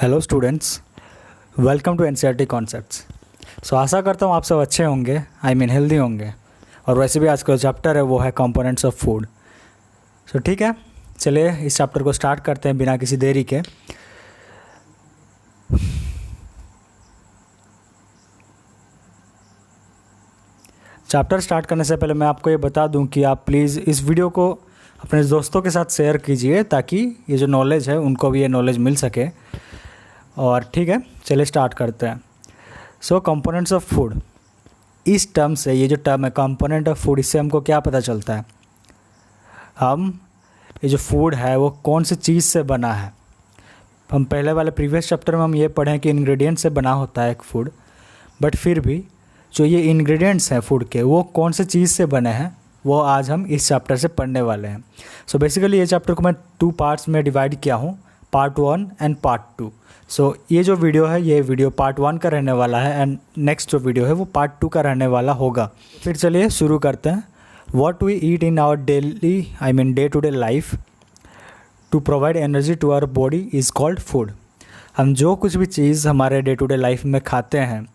Hello students, welcome to NCERT concepts. So आशा करता हूँ आप सब अच्छे होंगे, हेल्दी होंगे। और वैसे भी आज का चैप्टर है वो है कंपोनेंट्स ऑफ फूड। सो ठीक है, चलिए इस चैप्टर को स्टार्ट करते हैं बिना किसी देरी के। चैप्टर स्टार्ट करने से पहले मैं आपको ये बता दूं कि आप प्लीज़ इस वीडियो को अपने दोस्तों के साथ शेयर कीजिए ताकि ये जो नॉलेज है उनको भी ये नॉलेज मिल सके। और ठीक है, चलिए स्टार्ट करते हैं। सो कंपोनेंट्स ऑफ फूड, इस टर्म से, ये जो टर्म है कंपोनेंट ऑफ फूड, इससे हमको क्या पता चलता है, ये जो फूड है वो कौन सी चीज़ से बना है। हम पहले वाले प्रीवियस चैप्टर में हम ये पढ़ें कि इंग्रेडिएंट से बना होता है एक फूड, बट फिर भी जो ये इंग्रेडिएंट्स हैं फूड के वो कौन से चीज़ से बने हैं वो आज हम इस चैप्टर से पढ़ने वाले हैं। सो बेसिकली ये चैप्टर को मैं 2 पार्ट्स में डिवाइड किया हूँ, पार्ट 1 एंड पार्ट 2। सो ये जो वीडियो है ये वीडियो पार्ट 1 का रहने वाला है एंड नेक्स्ट जो वीडियो है वो पार्ट 2 का रहने वाला होगा। फिर चलिए शुरू करते हैं। What we eat in our daily day to day life to provide energy to our body is called food. हम जो कुछ भी चीज़ हमारे डे टू डे लाइफ में खाते हैं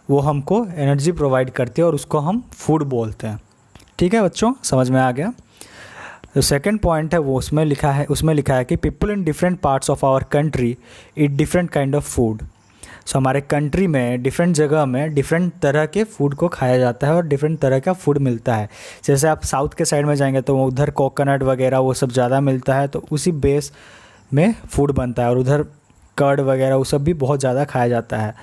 वो हमको एनर्जी प्रोवाइड करती है और उसको हम फूड बोलते हैं। ठीक है बच्चों, समझ में आ गया। जो सेकंड पॉइंट है वो उसमें लिखा है कि people in different parts of our country eat different kind of food. So हमारे कंट्री में डिफरेंट जगह में डिफरेंट तरह के फूड को खाया जाता है और डिफरेंट तरह का फूड मिलता है। जैसे आप साउथ के साइड में जाएंगे तो उधर कोकोनट वगैरह वो सब ज़्यादा मिलता है, तो उसी बेस में फूड बनता है, और उधर कर्ड वगैरह वो सब भी बहुत ज़्यादा खाया जाता है।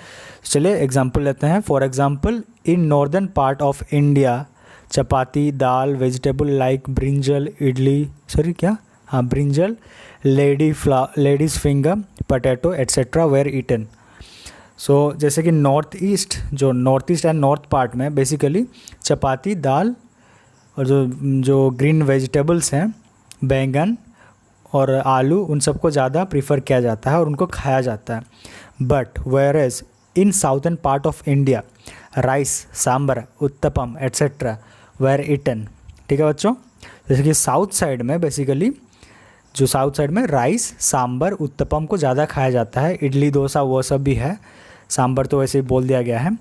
चलिए एग्जांपल लेते हैं। For example, in northern part of India chapati, dal, vegetable like brinjal, brinjal, ladies finger, potato etcetera were eaten. So जैसे कि north east and north part में बेसिकली चपाती, दाल और जो ग्रीन वेजिटेबल्स हैं, बैंगन और आलू, उन सबको ज़्यादा प्रीफर किया जाता है और उनको खाया जाता है। But whereas in southern part of India rice, sambar, uttapam etcetera were eaten. ठीक है बच्चों, जैसे कि साउथ साइड में राइस, सांबर, उत्तपम को ज़्यादा खाया जाता है। इडली, डोसा वो सब भी है, सांबर तो वैसे ही बोल दिया गया है।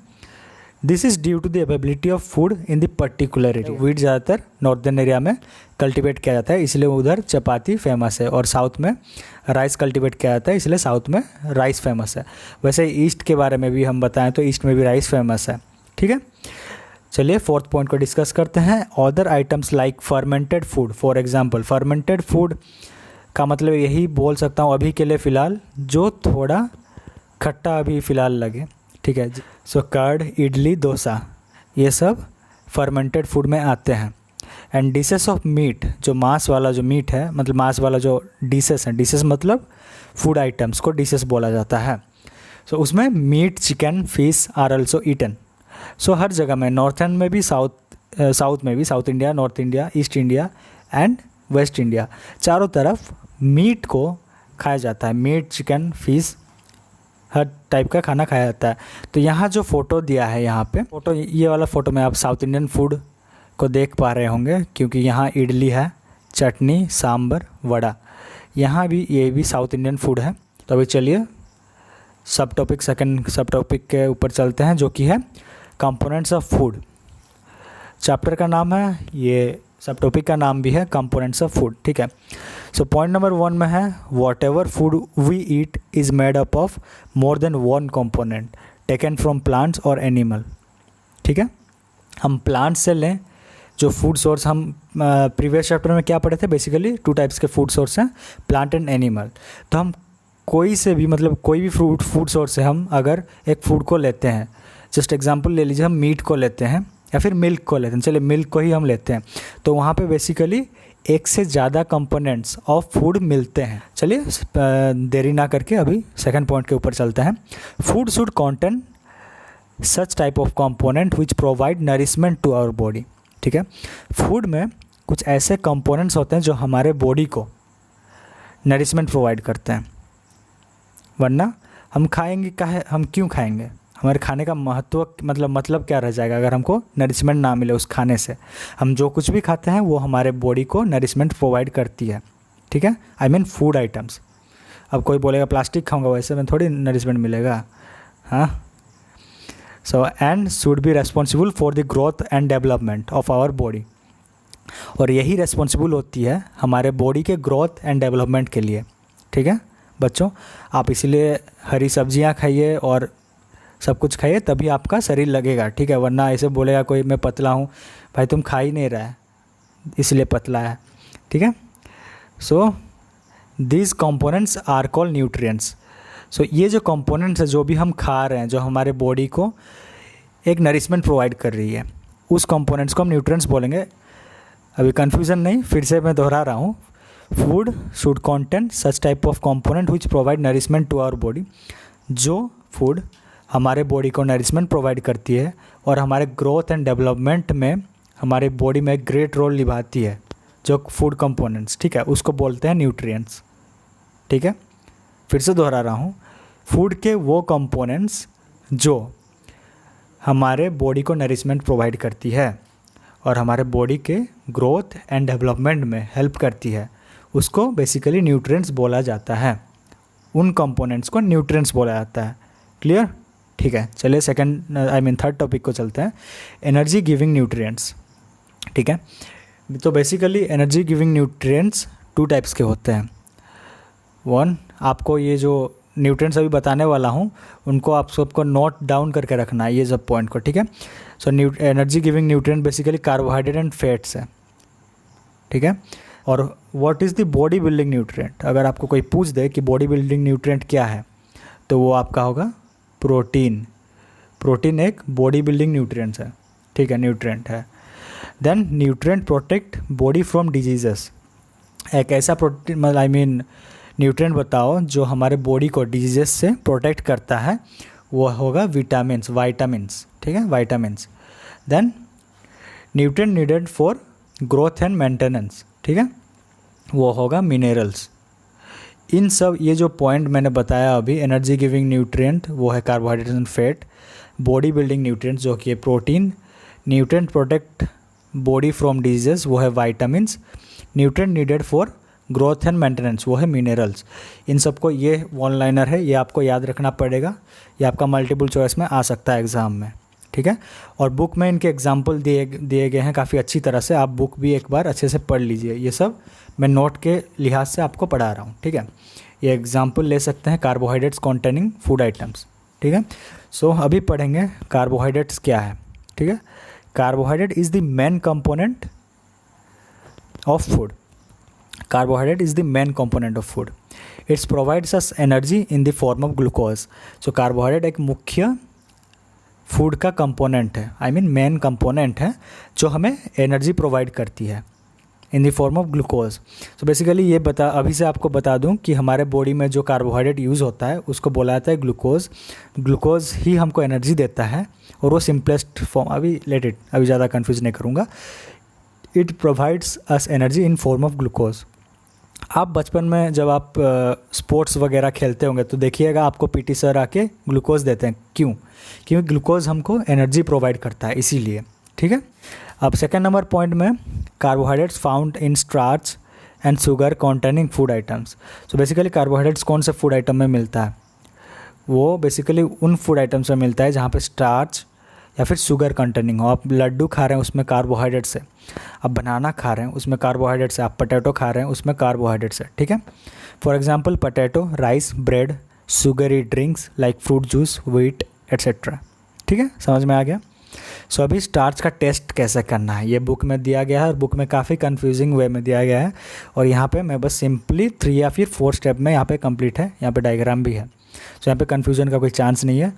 This is due to the availability of food in the particular area. Wheat ज़्यादातर नॉर्दर्न एरिया में कल्टीवेट किया जाता है, इसलिए उधर चपाती फेमस है, और साउथ में राइस कल्टीवेट किया जाता है, इसलिए साउथ में राइस फेमस है। वैसे ईस्ट के बारे में भी हम बताएं तो ईस्ट में भी राइस फेमस है। ठीक है, चलिए फोर्थ पॉइंट को डिस्कस करते हैं। Other items like fermented food. For example, fermented food का मतलब यही बोल सकता हूँ अभी के लिए फ़िलहाल जो थोड़ा खट्टा अभी फ़िलहाल लगे। ठीक है, सो कर्ड, इडली, डोसा ये सब फर्मेंटेड फूड में आते हैं। एंड डिशेस ऑफ मीट, जो मांस वाला जो मीट है, मतलब मांस वाला जो डिशेस हैं, डिशेस मतलब फूड आइटम्स को डिशेस बोला जाता है। सो उसमें meat, chicken, fish are also eaten. So हर जगह में, नॉर्थर्न में भी, साउथ में भी, south India, north India, east India and west India, चारों तरफ मीट को खाया जाता है। मीट, चिकन, फिश, हर टाइप का खाना खाया जाता है। तो यहाँ जो फ़ोटो दिया है, यहाँ पे फ़ोटो, ये वाला फ़ोटो में आप साउथ इंडियन फूड को देख पा रहे होंगे, क्योंकि यहाँ इडली है, चटनी, सांबर, वड़ा, यहाँ भी ये भी साउथ इंडियन फूड है। तो अभी चलिए सेकंड सब टॉपिक के ऊपर चलते हैं, जो कि है कंपोनेंट्स ऑफ फूड। चैप्टर का नाम है, ये सब टॉपिक का नाम भी है कंपोनेंट्स ऑफ फूड। ठीक है, सो पॉइंट नंबर 1 में है whatever food we eat is made up of more than 1 component taken from plants और एनिमल। ठीक है, हम प्लांट से लें जो फूड सोर्स, हम प्रीवियस चैप्टर में क्या पढ़े थे, बेसिकली 2 टाइप्स के फूड सोर्स हैं, प्लांट एंड एनिमल। तो हम कोई से भी, मतलब कोई भी फूड सोर्स से हम अगर एक फूड को लेते हैं, जस्ट एग्जांपल ले लीजिए, हम मीट को लेते हैं या फिर मिल्क को लेते हैं, चलिए मिल्क को ही हम लेते हैं, तो वहाँ पे बेसिकली एक से ज़्यादा कंपोनेंट्स ऑफ फूड मिलते हैं। चलिए देरी ना करके अभी सेकंड पॉइंट के ऊपर चलते हैं। Food should contain such type of component which provide nourishment to our body. ठीक है, फूड में कुछ ऐसे कंपोनेंट्स होते हैं जो हमारे बॉडी को नरिशमेंट प्रोवाइड करते हैं, वरना हम खाएंगे हम क्यों खाएंगे, हमारे खाने का महत्व मतलब क्या रह जाएगा अगर हमको नरिशमेंट ना मिले उस खाने से। हम जो कुछ भी खाते हैं वो हमारे बॉडी को नरिशमेंट प्रोवाइड करती है। ठीक है, फूड आइटम्स। अब कोई बोलेगा प्लास्टिक खाऊंगा, वैसे में थोड़ी नरिशमेंट मिलेगा। हाँ, so and should be responsible for the growth and development of our body, और यही रेस्पॉन्सिबल होती है हमारे बॉडी के ग्रोथ एंड डेवलपमेंट के लिए। ठीक है बच्चों, आप इसीलिए हरी सब्जियां खाइए और सब कुछ खाइए, तभी आपका शरीर लगेगा। ठीक है, वरना ऐसे बोलेगा कोई मैं पतला हूँ, भाई तुम खा ही नहीं रहा है इसलिए पतला है। ठीक है, so these components are called nutrients. So ये जो कंपोनेंट्स है जो भी हम खा रहे हैं, जो हमारे बॉडी को एक नरिशमेंट प्रोवाइड कर रही है, उस कंपोनेंट्स को हम न्यूट्रिएंट्स बोलेंगे। अभी कन्फ्यूज़न नहीं, फिर से मैं दोहरा रहा हूँ। Food should contain such type of component which provide nourishment to our body. जो फूड हमारे बॉडी को नरिशमेंट प्रोवाइड करती है और हमारे ग्रोथ एंड डेवलपमेंट में हमारे बॉडी में ग्रेट रोल निभाती है, जो फूड कंपोनेंट्स, ठीक है, उसको बोलते हैं न्यूट्रिएंट्स। ठीक है, फिर से दोहरा रहा हूँ, फूड के वो कंपोनेंट्स जो हमारे बॉडी को नरिशमेंट प्रोवाइड करती है और हमारे बॉडी के ग्रोथ एंड डेवलपमेंट में हेल्प करती है, उसको बेसिकली न्यूट्रिएंट्स बोला जाता है। उन कंपोनेंट्स को न्यूट्रिएंट्स बोला जाता है। क्लियर? ठीक है, चलिए थर्ड टॉपिक को चलते हैं, एनर्जी गिविंग न्यूट्रिएंट्स। ठीक है, तो basically energy giving nutrients 2 types के होते हैं। 1, आपको ये जो न्यूट्रिएंट्स अभी बताने वाला हूँ उनको आप सबको नोट डाउन करके रखना है, ये सब पॉइंट को। ठीक है, so energy giving nutrient basically carbohydrate and fats है। ठीक है, और what is the body building nutrient, अगर आपको कोई पूछ दे कि बॉडी बिल्डिंग न्यूट्रिएंट क्या है, तो वो आपका होगा प्रोटीन। प्रोटीन एक बॉडी बिल्डिंग न्यूट्रिएंट्स है। ठीक है, न्यूट्रिएंट है। Then nutrient protect body from diseases. एक ऐसा प्रोटीन न्यूट्रिएंट बताओ जो हमारे बॉडी को डिजीजेस से प्रोटेक्ट करता है, वो होगा वाइटामिन्स। ठीक है, vitamins. Then nutrient needed for growth and maintenance, ठीक है, वो होगा मिनरल्स। इन सब ये जो पॉइंट मैंने बताया अभी, एनर्जी गिविंग न्यूट्रिएंट वो है carbohydrate and fat, body building nutrient जो कि है protein, nutrient protect body from diseases वो है vitamins, nutrient needed for growth and maintenance वो है मिनरल्स। इन सबको, ये वन लाइनर है, ये आपको याद रखना पड़ेगा, ये आपका मल्टीपल चॉइस में आ सकता है एग्ज़ाम में। ठीक है, और बुक में इनके एग्जाम्पल दिए गए हैं काफ़ी अच्छी तरह से, आप बुक भी एक बार अच्छे से पढ़ लीजिए। ये सब मैं नोट के लिहाज से आपको पढ़ा रहा हूँ। ठीक है, ये एग्जाम्पल ले सकते हैं कार्बोहाइड्रेट्स कॉन्टेनिंग फूड आइटम्स। ठीक है, सो अभी पढ़ेंगे कार्बोहाइड्रेट्स क्या है। ठीक है, carbohydrate is the main component of food. Carbohydrate is the main component of food. It provides us energy in the form of glucose. So carbohydrate एक मुख्य फूड का कंपोनेंट है, मेन कंपोनेंट है जो हमें एनर्जी प्रोवाइड करती है in the form of glucose. So basically ये अभी से आपको बता दूं कि हमारे बॉडी में जो कार्बोहाइड्रेट यूज़ होता है उसको बोला जाता है ग्लूकोज। ग्लूकोज ही हमको एनर्जी देता है और वो सिंपलेस्ट फॉर्म, अभी ज़्यादा कन्फ्यूज नहीं करूँगा। It provides us energy in form of glucose. आप बचपन में जब आप स्पोर्ट्स वगैरह खेलते होंगे तो देखिएगा आपको पीटी सर आके ग्लूकोज देते हैं। क्यों? क्योंकि ग्लूकोज हमको एनर्जी प्रोवाइड करता है, इसीलिए। ठीक है, अब सेकेंड नंबर पॉइंट में, carbohydrates found in starch and sugar containing food items. So basically carbohydrates कौन से फूड आइटम में मिलता है? वो बेसिकली उन फूड आइटम्स में मिलता है जहाँ पे स्टार्च या फिर शुगर कंटेनिंग हो। आप लड्डू खा रहे हैं उसमें कार्बोहाइड्रेट्स है, आप बनाना खा रहे हैं उसमें कार्बोहाइड्रेट्स है, आप पोटैटो खा रहे हैं उसमें कार्बोहाइड्रेट्स है। ठीक है, for example potato, rice, bread, sugary drinks like fruit juice, wheat etcetera. ठीक है, समझ में आ गया? सो अभी स्टार्च का टेस्ट कैसे करना है ये बुक में दिया गया है, और बुक में काफ़ी कन्फ्यूजिंग वे में दिया गया है, और यहाँ पे मैं बस सिंपली 3 या फिर 4 स्टेप में यहाँ पे कंप्लीट है, यहाँ पे डायग्राम भी है। सो यहाँ पे कन्फ्यूजन का कोई चांस नहीं है।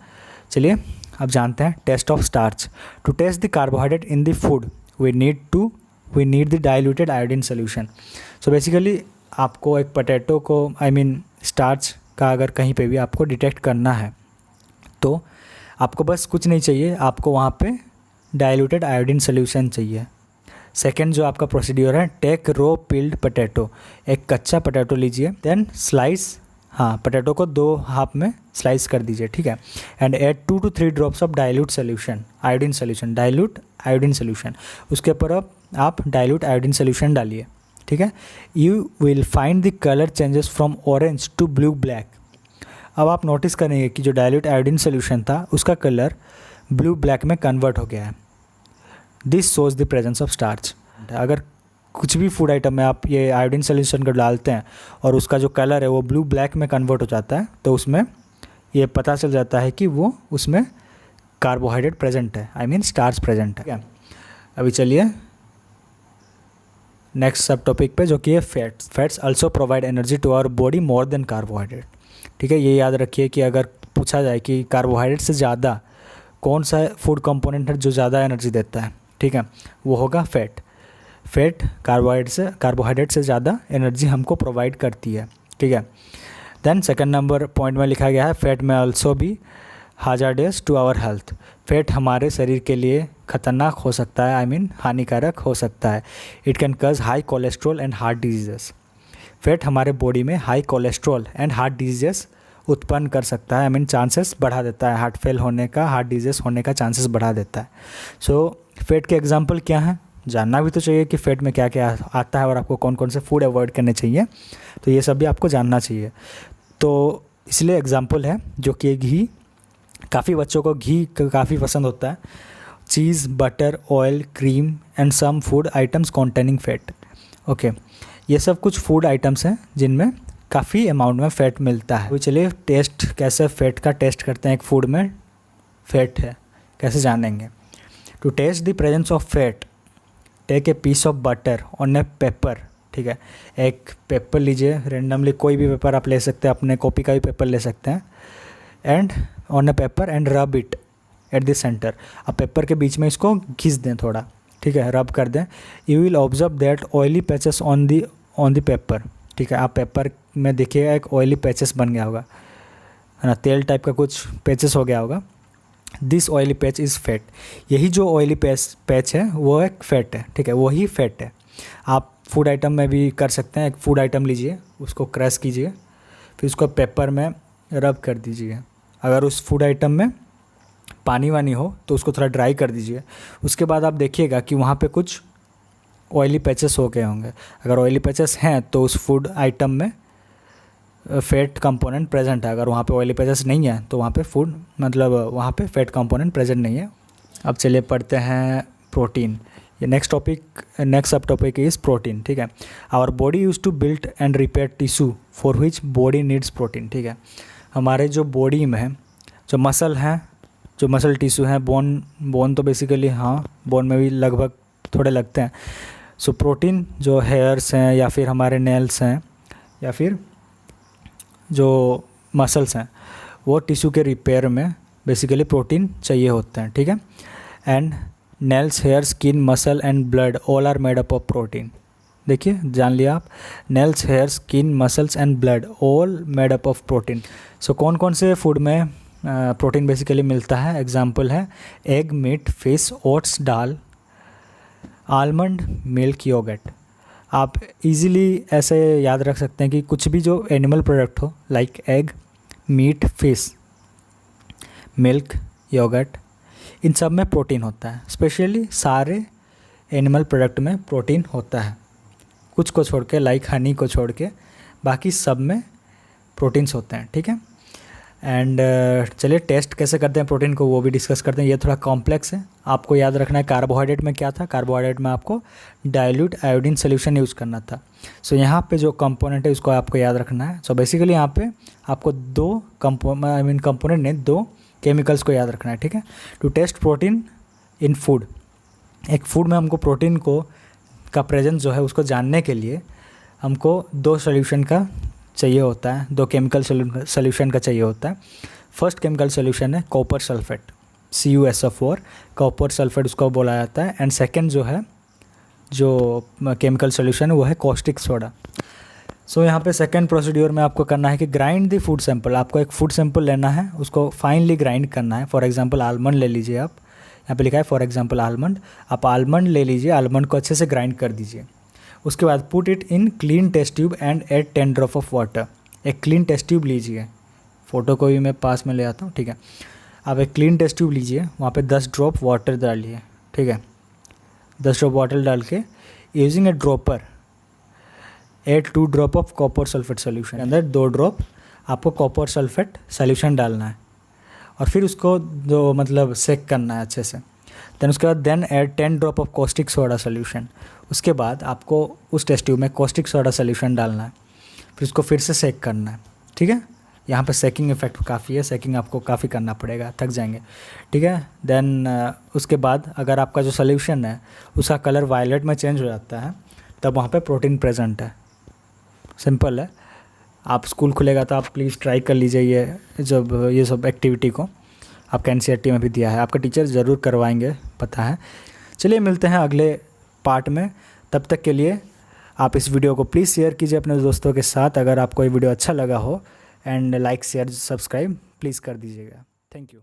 चलिए अब जानते हैं test of starch. To test the carbohydrate in the food we need the diluted iodine solution. So basically आपको एक पोटैटो को स्टार्च का अगर कहीं पे भी आपको डिटेक्ट करना है तो आपको बस कुछ नहीं चाहिए, आपको वहाँ पे डाइल्यूटेड आयोडीन सोल्यूशन चाहिए। सेकेंड जो आपका प्रोसीड्यूर है, टेक रो पिल्ड पोटैटो, एक कच्चा पोटैटो लीजिए, देन स्लाइस, पोटैटो को 2 हाफ में स्लाइस कर दीजिए। ठीक है, and add 2 to 3 drops of dilute solution, dilute iodine solution. उसके ऊपर अब आप डाइल्यूट आयोडीन सोल्यूशन डालिए। ठीक है। You will find the colour changes from orange to blue black. अब आप नोटिस करेंगे कि जो डाइल्यूट आयोडीन सोल्यूशन था उसका कलर ब्लू ब्लैक में कन्वर्ट हो गया है। This shows the presence of starch. अगर कुछ भी फूड आइटम में आप ये आयोडीन सोल्यूशन को डालते हैं और उसका जो कलर है वो ब्लू ब्लैक में कन्वर्ट हो जाता है, तो उसमें ये पता चल जाता है कि वो उसमें कार्बोहाइड्रेट प्रेजेंट है, आई मीन स्टार्च प्रेजेंट है। क्या अभी चलिए नेक्स्ट सब टॉपिक पे, जो कि है fats. Fats also provide energy to our body more than carbohydrate. ठीक है, ये याद रखिए कि अगर पूछा जाए कि कार्बोहाइड्रेट से ज़्यादा कौन सा फूड कंपोनेंट है जो ज़्यादा एनर्जी देता है, ठीक है, वो होगा फैट। फैट कार्बोहाइड्रेट से ज़्यादा एनर्जी हमको प्रोवाइड करती है, ठीक है। देन सेकंड नंबर पॉइंट में लिखा गया है फैट में आल्सो भी hazardous to our health. Fat हमारे शरीर के लिए खतरनाक हो सकता है, आई मीन हानिकारक हो सकता है। इट कैन कज high cholesterol and heart diseases. Fat हमारे बॉडी में high cholesterol and heart diseases उत्पन्न कर सकता है, आई मीन चांसेस बढ़ा देता है, हार्ट फेल होने का, हार्ट डिजीज होने का चांसेस बढ़ा देता है। सो फैट के एग्जांपल क्या हैं, जानना भी तो चाहिए कि फैट में क्या क्या आता है और आपको कौन कौन से फूड अवॉइड करने चाहिए, तो ये सब भी आपको जानना चाहिए। तो इसलिए एग्जांपल है जो कि घी, काफ़ी बच्चों को घी काफ़ी पसंद होता है। Cheese, butter, oil, cream and some food items containing fat. Okay, ये सब कुछ फूड आइटम्स हैं जिनमें काफ़ी अमाउंट में फ़ैट मिलता है। तो चलिए टेस्ट कैसे फ़ैट का टेस्ट करते हैं, एक फूड में फ़ैट है कैसे जानेंगे। To test the presence of fat take a piece of butter on a paper. ठीक है, एक पेपर लीजिए, रेंडमली कोई भी पेपर आप ले सकते हैं, अपने कॉपी का भी पेपर ले सकते हैं, and on a paper and rub it at the centre. आप पेपर के बीच में इसको घिस दें थोड़ा, ठीक है, रब कर दें। You will observe that oily patches on the paper. ठीक है, आप पेपर में देखिएगा एक ऑयली पैचेस बन गया होगा, है ना, तेल टाइप का कुछ पैचेस हो गया होगा। This oily patch is fat. यही जो ऑयली पैच है वो एक फैट है, ठीक है, वही फैट है। आप फूड आइटम में भी कर सकते हैं। एक फूड आइटम लीजिए, उसको क्रश कीजिए, फिर उसको पेपर में रब कर दीजिए। अगर उस फूड आइटम में पानी वानी हो तो उसको थोड़ा ड्राई कर दीजिए। उसके बाद आप देखिएगा कि वहाँ पे कुछ ऑयली पैचेस हो गए होंगे। अगर ऑयली पैचेस हैं तो उस फूड आइटम में फैट कंपोनेंट प्रेजेंट है। अगर वहाँ पे ऑयली पैचेस नहीं है तो वहाँ पे वहाँ पे फैट कंपोनेंट प्रेजेंट नहीं है। अब चलिए पढ़ते हैं प्रोटीन। ये नेक्स्ट सब टॉपिक इज़ प्रोटीन। ठीक है, our body use to build and repair tissue for which body needs protein. ठीक है, हमारे जो बॉडी में है, जो मसल हैं, जो मसल टिश्यू हैं, बोन तो बेसिकली हाँ, बोन में भी लगभग थोड़े लगते हैं। सो प्रोटीन जो हेयर्स हैं या फिर हमारे नेल्स हैं या फिर जो मसल्स हैं, वो टिश्यू के रिपेयर में बेसिकली प्रोटीन चाहिए होते हैं। ठीक है, and nails, hair, skin, muscle and blood all are made up of protein. देखिए, जान लिया आप, nails, hair, skin, muscles and blood all made up of protein. So कौन कौन से फूड में प्रोटीन बेसिकली मिलता है? एग्जाम्पल है एग, मीट, फिश, ओट्स, दाल, आलमंड, मिल्क, योगर्ट। आप इजीली ऐसे याद रख सकते हैं कि कुछ भी जो एनिमल प्रोडक्ट हो, like egg, meat, fish, milk, yogurt, इन सब में प्रोटीन होता है। स्पेशली सारे एनिमल प्रोडक्ट में प्रोटीन होता है, कुछ को छोड़ के, लाइक हनी को छोड़ के, बाकी सब में प्रोटीन्स होते हैं। ठीक है, एंड चलिए टेस्ट कैसे करते हैं प्रोटीन को वो भी डिस्कस करते हैं। ये थोड़ा कॉम्प्लेक्स है, आपको याद रखना है। कार्बोहाइड्रेट में क्या था? कार्बोहाइड्रेट में आपको डाइल्यूट आयोडीन सोल्यूशन यूज़ करना था। सो यहाँ पे जो कंपोनेंट है उसको आपको याद रखना है। सो बेसिकली यहाँ पे आपको दो कंपोनेंट ने दो केमिकल्स को याद रखना है। ठीक है, to test protein in food, एक फूड में हमको प्रोटीन का प्रेजेंस जो है उसको जानने के लिए हमको दो सोल्यूशन का चाहिए होता है, दो केमिकल सोल्यूशन का चाहिए होता है। फर्स्ट केमिकल सोल्यूशन है copper sulphate, CuSO4, copper sulphate उसको बोला जाता है। एंड सेकेंड जो केमिकल सोल्यूशन है वो है कॉस्टिक सोडा। सो यहाँ पे सेकेंड प्रोसीड्यूर में आपको करना है कि ग्राइंड द फूड सैंपल। आपको एक फूड सैंपल लेना है, उसको फाइनली ग्राइंड करना है। फॉर एग्जांपल आलमंड ले लीजिए आप, यहाँ पे लिखा है फॉर एग्जांपल आलमंड। आप आलमंड ले लीजिए, आलमंड को अच्छे से ग्राइंड कर दीजिए। उसके बाद put it in clean test tube and add 10 drop of water. एक क्लीन टेस्ट ट्यूब लीजिए, फ़ोटो को भी मैं पास में ले आता हूँ। ठीक है, आप एक क्लीन टेस्ट ट्यूब लीजिए, वहाँ पे 10 ड्रॉप वाटर डालिए। ठीक है, 10 ड्रॉप वाटर डाल के using A dropper add 2 drop of copper sulphate solution, अंदर 2 ड्रॉप आपको कॉपर सल्फेट सोल्यूशन डालना है और फिर उसको जो मतलब सेक करना है अच्छे से। देन उसके बाद then add 10 drop of caustic soda solution, उसके बाद आपको उस टेस्ट ट्यूब में कॉस्टिक सोडा सोल्यूशन डालना है, फिर उसको फिर से सेक करना है। ठीक है, यहाँ पे सेकिंग इफेक्ट काफ़ी है, सेकिंग आपको काफ़ी करना पड़ेगा, थक जाएंगे। ठीक है, देन उसके बाद अगर आपका जो सोल्यूशन है उसका कलर वायलेट में चेंज हो जाता है तब वहाँ पे प्रोटीन प्रेजेंट है। सिंपल है, आप स्कूल खुलेगा तो आप प्लीज़ ट्राई कर लीजिए ये सब एक्टिविटी को। आपका NCERT में भी दिया है, आपका टीचर ज़रूर करवाएंगे, पता है। चलिए मिलते हैं अगले पार्ट में, तब तक के लिए आप इस वीडियो को प्लीज़ शेयर कीजिए अपने दोस्तों के साथ। अगर आपको ये वीडियो अच्छा लगा हो and like share subscribe please कर दीजिएगा। Thank you.